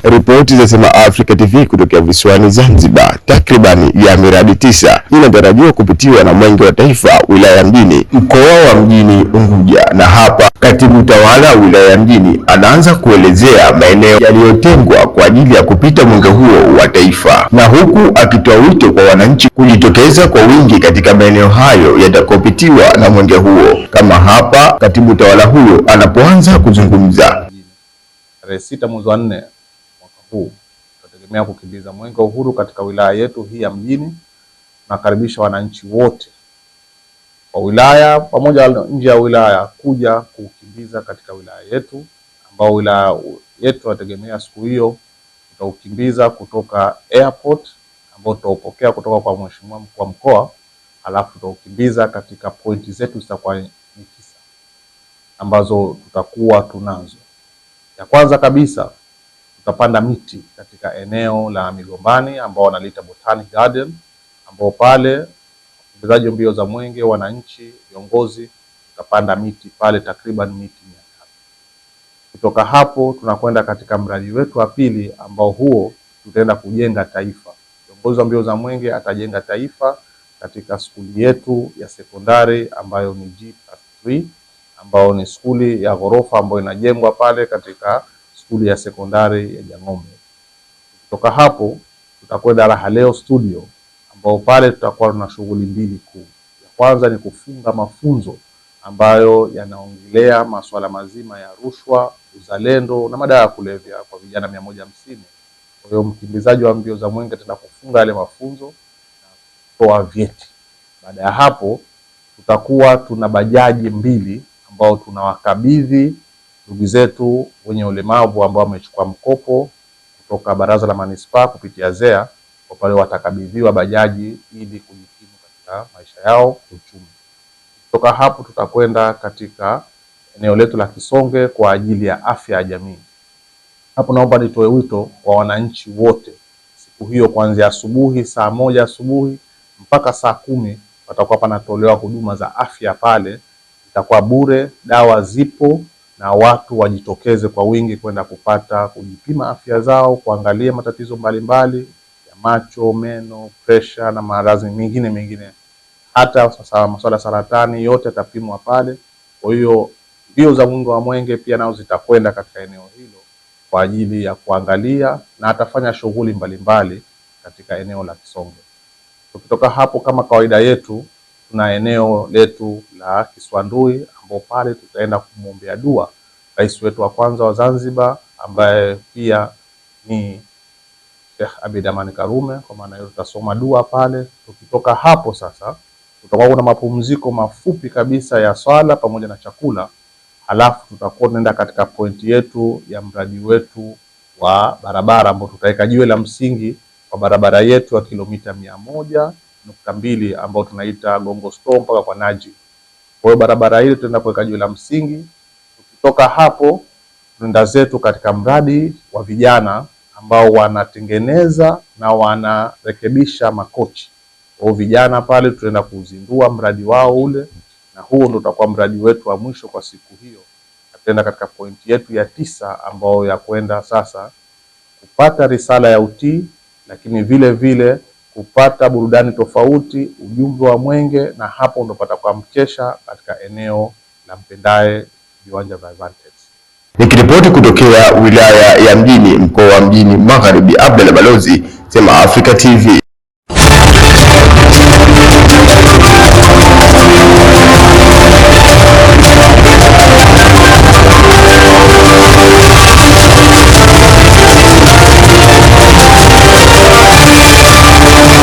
Ripoti za Sema Africa TV kutokea visiwani Zanzibar, takribani ya miradi 9 inatarajiwa kupitiwa na Mwenge wa Taifa wilaya Mjini, mkoa wa Mjini Unguja. Na hapa katibu tawala wilaya Mjini anaanza kuelezea maeneo yaliyotengwa kwa ajili ya kupita mwenge huo wa taifa, na huku akitoa wito kwa wananchi kujitokeza kwa wingi katika maeneo hayo yatakopitiwa na mwenge huo. Kama hapa katibu tawala huyo anapoanza kuzungumza. Tarehe 6 mwezi wa 4 mwaka huu tutategemea kukimbiza mwenge wa uhuru katika wilaya yetu hii ya Mjini. Nakaribisha wananchi wote wa wilaya pamoja na nje ya wilaya kuja kukimbiza katika wilaya yetu, ambao wilaya yetu tunategemea siku hiyo tutaukimbiza kutoka airport, ambao tutaupokea kutoka kwa mheshimiwa mkuu wa mkoa, alafu tutaukimbiza katika pointi zetu zitakuwa ni 9 ambazo tutakuwa tunazo. Ya kwanza kabisa tutapanda miti katika eneo la Migombani ambao wanaliita Botanic Garden, ambao pale wakimbizaji mbio za mwenge, wananchi, viongozi tutapanda miti pale takriban miti 300. Kutoka hapo tunakwenda katika mradi wetu wa pili ambao huo tutaenda kujenga taifa. Viongozi wa mbio za mwenge atajenga taifa katika skuli yetu ya sekondari ambayo ni G+3, ambao ni skuli ya ghorofa ambayo inajengwa pale katika skuli ya sekondari ya Jang'ombe. Kutoka hapo tutakwenda Raha Leo Studio, ambao pale tutakuwa na shughuli mbili kuu. Ya kwanza ni kufunga mafunzo ambayo yanaongelea masuala mazima ya rushwa, uzalendo na madawa ya kulevya kwa vijana 150. Kwa hiyo mkimbizaji wa mbio za mwenge tena kufunga yale mafunzo na kutoa vyeti. Baada ya hapo tutakuwa tuna bajaji 2 ambao tunawakabidhi ndugu zetu wenye ulemavu ambao wamechukua mkopo kutoka Baraza la Manispaa kupitia ZEA. Kwa pale watakabidhiwa bajaji ili kujikimu katika maisha yao uchumi. Kutoka hapo tutakwenda katika eneo letu la Kisonge kwa ajili ya afya ya jamii. Hapo naomba nitoe wito kwa wananchi wote. Siku hiyo kuanzia asubuhi saa 1 asubuhi mpaka saa 10 patakuwa panatolewa huduma za afya pale. Itakuwa bure, dawa zipo, na watu wajitokeze kwa wingi kwenda kujipima afya zao, kuangalia matatizo mbalimbali ya macho, meno, pressure na maradhi mengine. Hata sasa masuala saratani yote yatapimwa pale. Kwa hiyo mbio za mwenge wa mwenge pia nao zitakwenda katika eneo hilo kwa ajili ya kuangalia, na atafanya shughuli mbalimbali katika eneo la Kisonge. Tukitoka hapo kama kawaida yetu tuna eneo letu la Kiswandui, ambao pale tutaenda kumwombea dua rais wetu wa kwanza wa Zanzibar ambaye pia ni Sheikh Abeid Amani Karume. Kwa maana hiyo tutasoma dua pale. Tukitoka hapo sasa tutakuwa kuna mapumziko mafupi kabisa ya swala pamoja na chakula, halafu tutakuwa tunaenda katika pointi yetu ya mradi wetu wa barabara, ambao tutaweka jiwe la msingi kwa barabara yetu ya kilomita 100.2 ambao tunaita Gongo Store mpaka kwa Naji. Kwa hiyo barabara ile tutaenda kuweka jiwe la msingi. Tukitoka hapo tunaenda zetu katika mradi wa vijana ambao wanatengeneza na wanarekebisha makochi. Kwa vijana pale tutaenda kuzindua mradi wao ule, na huo ndio utakuwa mradi wetu wa mwisho kwa siku hiyo. Tutaenda katika pointi yetu ya 9 ambao ya kwenda sasa kupata risala ya utii, lakini vile vile kupata burudani tofauti, ujumbe wa mwenge, na hapo ndo patakuwa mkesha katika eneo la Mpendae, viwanja vya Vantage. Nikiripoti kutokea wilaya ya Mjini, mkoa wa Mjini Magharibi, Abdalla Balozi, Sema Africa TV.